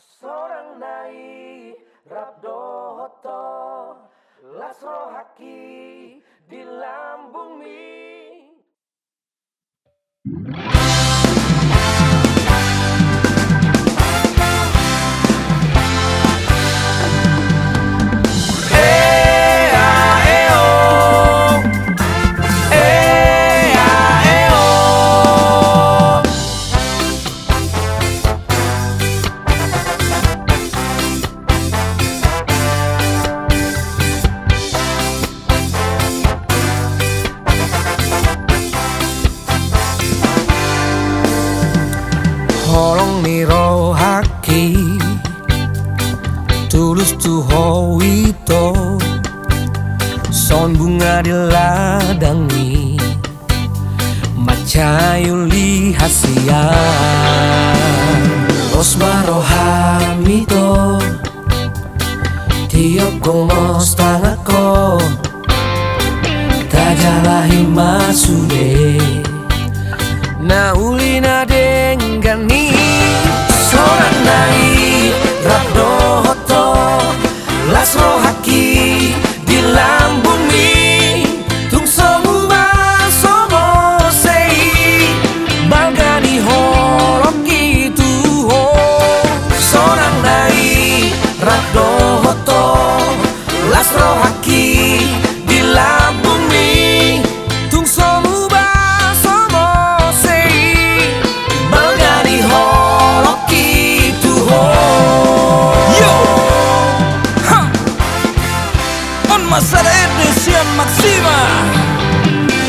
Sorang nai rabdo hoto lasro haki di lambung mi. Holong niro haki tulus tuho wito son bunga di ladangi macayuli hasia osmaro hamito tiok gomos tangako tajalahi masude na ulina denggani sorang nai rabdo hoto lasro haki di lambung mi tung somu somo sei bangani horoki tuho sorang nai rabdo hoto lasro haki di lambung mi tung somu Masara edisian maksima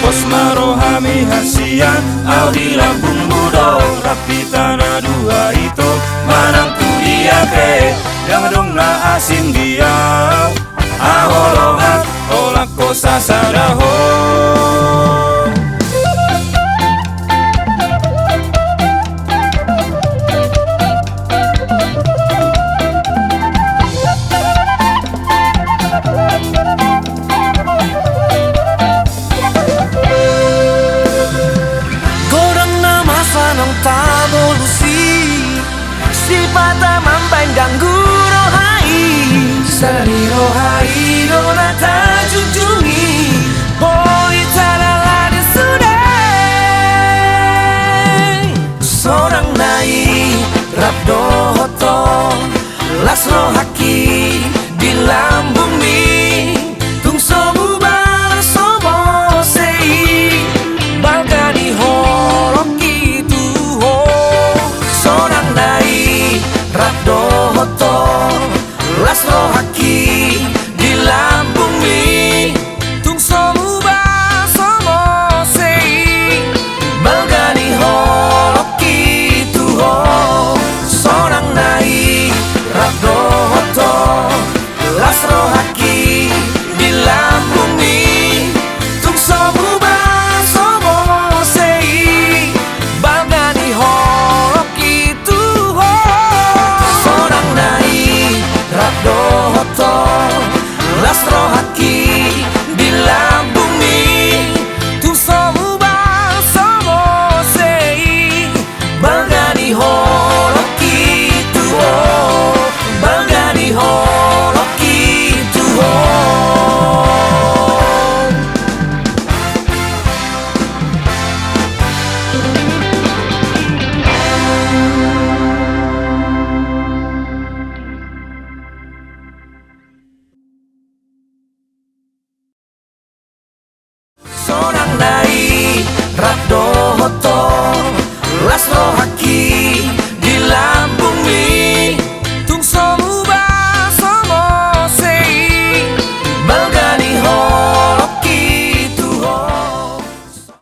Osmaro hami hasian Audi lambung mudo Rapi tanah dua itu Manang tu dia ke Yang dong na asing dia Aholongan Olak kosa sadaho. Sipata mambandang rohai Sari rohai donata junjungi Boi taralade sudai Sorang nai rabdo